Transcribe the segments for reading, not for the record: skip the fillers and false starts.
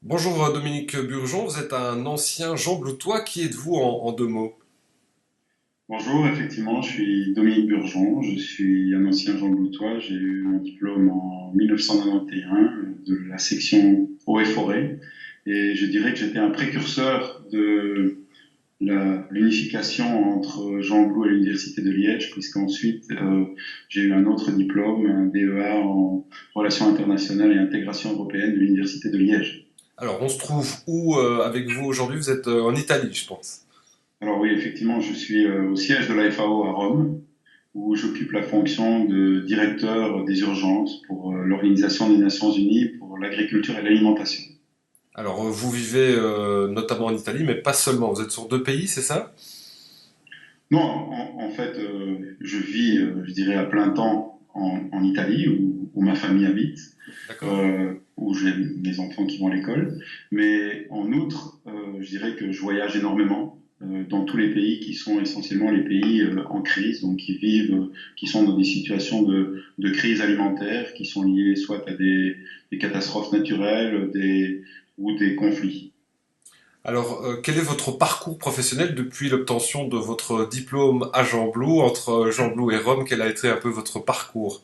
Bonjour Dominique Burgeon, vous êtes un ancien Jean Bloutois, qui êtes-vous en deux mots? Bonjour, effectivement, je suis Dominique Burgeon, je suis un ancien Jean Bloutois, j'ai eu mon diplôme en 1991 de la section eau et forêt et je dirais que j'étais un précurseur de l'unification entre Jean Blou et l'Université de Liège, puisqu'ensuite j'ai eu un autre diplôme, un DEA en relations internationales et intégration européenne de l'Université de Liège. Alors, on se trouve où avec vous aujourd'hui? Vous êtes en Italie, je pense. Alors oui, effectivement, je suis au siège de la FAO à Rome, où j'occupe la fonction de directeur des urgences pour l'Organisation des Nations Unies pour l'agriculture et l'alimentation. Alors, vous vivez notamment en Italie, mais pas seulement. Vous êtes sur deux pays, c'est ça? Non, en fait, je vis, je dirais, à plein temps en Italie, où ma famille habite, D'accord. où j'ai mes enfants qui vont à l'école. Mais en outre, je dirais que je voyage énormément dans tous les pays qui sont essentiellement les pays en crise, donc qui vivent, qui sont dans des situations de crise alimentaire, qui sont liées soit à des catastrophes naturelles, ou des conflits. Alors, quel est votre parcours professionnel depuis l'obtention de votre diplôme à Jean Blou, entre Jean Blou et Rome? Quel a été un peu votre parcours?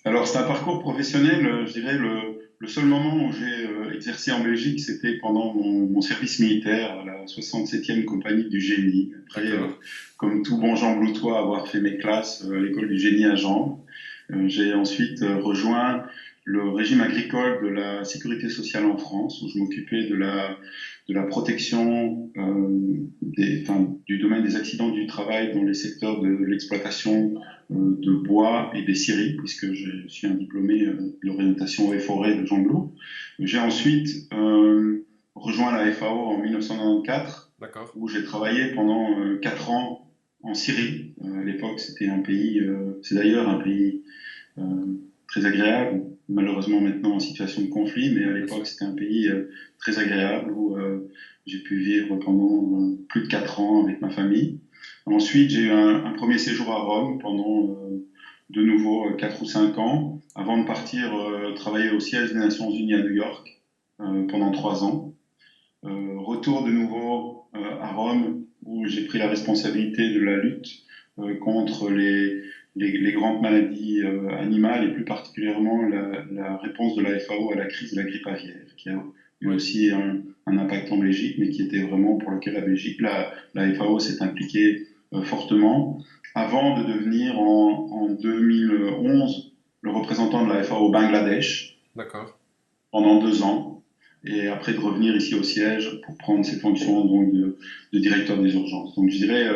Alors, c'est un parcours professionnel, je dirais, le seul moment où j'ai exercé en Belgique, c'était pendant mon service militaire à la 67e compagnie du génie. Après, D'accord. comme tout bon Jean Bloutois, avoir fait mes classes à l'école du génie à Jean, j'ai ensuite rejoint le régime agricole de la sécurité sociale en France, où je m'occupais de la protection du domaine des accidents du travail dans les secteurs de l'exploitation de bois et des scieries, puisque je suis un diplômé de l'orientation et forêt de Jean Blou. J'ai ensuite rejoint la FAO en 1994, D'accord. où j'ai travaillé pendant 4 ans en Syrie. À l'époque, c'était un pays, c'est d'ailleurs un pays euh, très agréable, malheureusement maintenant en situation de conflit, mais à Bien sûr. l'époque c'était un pays très agréable où j'ai pu vivre pendant plus de 4 ans avec ma famille. Ensuite, j'ai eu un premier séjour à Rome pendant de nouveau 4 ou 5 ans, avant de partir travailler au siège des Nations Unies à New York pendant 3 ans. Retour de nouveau à Rome, où j'ai pris la responsabilité de la lutte contre les grandes maladies animales et plus particulièrement la réponse de la FAO à la crise de la grippe aviaire, qui a eu Oui. aussi un impact en Belgique, mais qui était vraiment pour lequel la FAO s'est impliquée fortement, avant de devenir en 2011 le représentant de la FAO au Bangladesh D'accord. pendant 2 ans, et après de revenir ici au siège pour prendre ses fonctions donc de directeur des urgences. Donc je dirais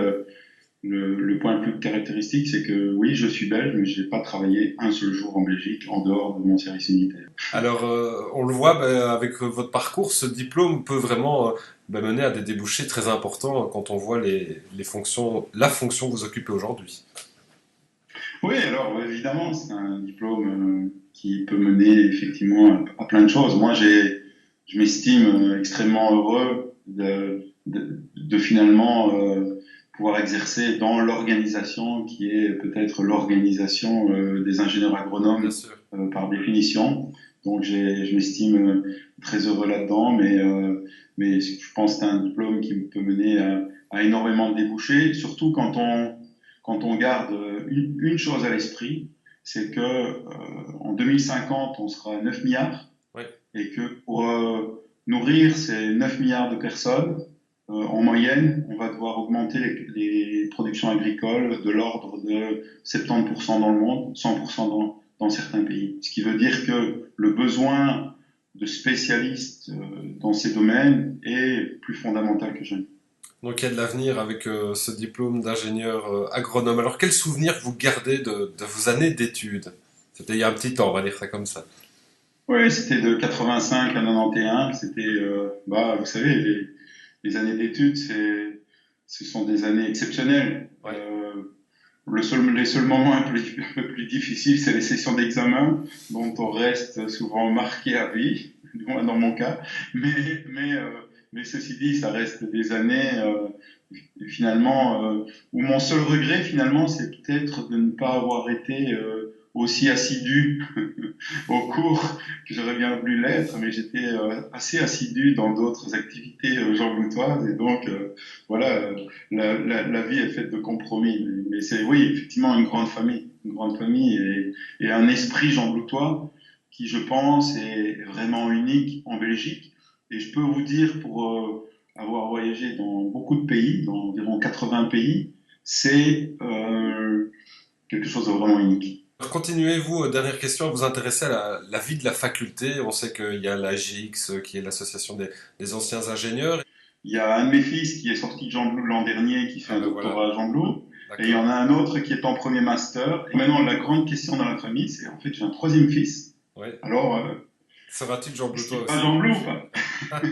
le point le plus caractéristique, c'est que oui, je suis belge, mais je n'ai pas travaillé un seul jour en Belgique en dehors de mon service militaire. Alors, on le voit avec votre parcours, ce diplôme peut vraiment mener à des débouchés très importants quand on voit les fonctions, la fonction que vous occupez aujourd'hui. Oui, alors évidemment, c'est un diplôme qui peut mener effectivement à plein de choses. Moi, je m'estime extrêmement heureux de finalement pouvoir exercer dans l'organisation qui est peut-être l'organisation des ingénieurs Bien agronomes sûr. par définition. Donc, je m'estime très heureux là-dedans, mais je pense que c'est un diplôme qui peut mener à énormément de débouchés, surtout quand on garde une chose à l'esprit, c'est que en 2050, on sera à 9 milliards Oui. et que pour nourrir ces 9 milliards de personnes, en moyenne, on va devoir augmenter les productions agricoles de l'ordre de 70% dans le monde, 100% dans certains pays. Ce qui veut dire que le besoin de spécialistes dans ces domaines est plus fondamental que jamais. Donc il y a de l'avenir avec ce diplôme d'ingénieur agronome. Alors quel souvenir vous gardez de vos années d'études? C'était il y a un petit temps, on va dire ça comme ça. Oui, c'était de 85 à 91. C'était, vous savez, les années d'études, ce sont des années exceptionnelles. Ouais. Les seuls moments un peu plus difficiles, c'est les sessions d'examen, dont on reste souvent marqué à vie, du moins dans mon cas. Mais, mais, euh, mais ceci dit, ça reste des années finalement où mon seul regret finalement, c'est peut-être de ne pas avoir été aussi assidu au cours que j'aurais bien voulu l'être, mais j'étais assez assidu dans d'autres activités jambloutoises et donc voilà, la vie est faite de compromis. Mais c'est oui, effectivement une grande famille et un esprit jambloutois qui, je pense, est vraiment unique en Belgique. Et je peux vous dire, pour avoir voyagé dans beaucoup de pays, dans environ 80 pays, c'est quelque chose de vraiment unique. Alors, continuez-vous, dernière question, à vous intéresser à la vie de la faculté. On sait qu'il y a l'AGX, qui est l'association des anciens ingénieurs. Il y a un de mes fils qui est sorti de Jean Blou l'an dernier, qui fait Ah un ben voilà, doctorat à Jean Blou, et il y en d'accord. a un autre qui est en premier master. Et maintenant, la grande question dans la famille, c'est en fait, j'ai un troisième fils. Oui. Alors, Sera-t-il Jean est-ce Blou qu'il toi est pas aussi? Jean Blou ou pas?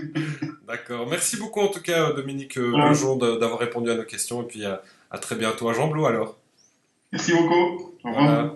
D'accord. Merci beaucoup en tout cas, Dominique Voilà. Lejour, d'avoir répondu à nos questions. Et puis à très bientôt à Jean Blou alors. Merci beaucoup. Au revoir. Voilà.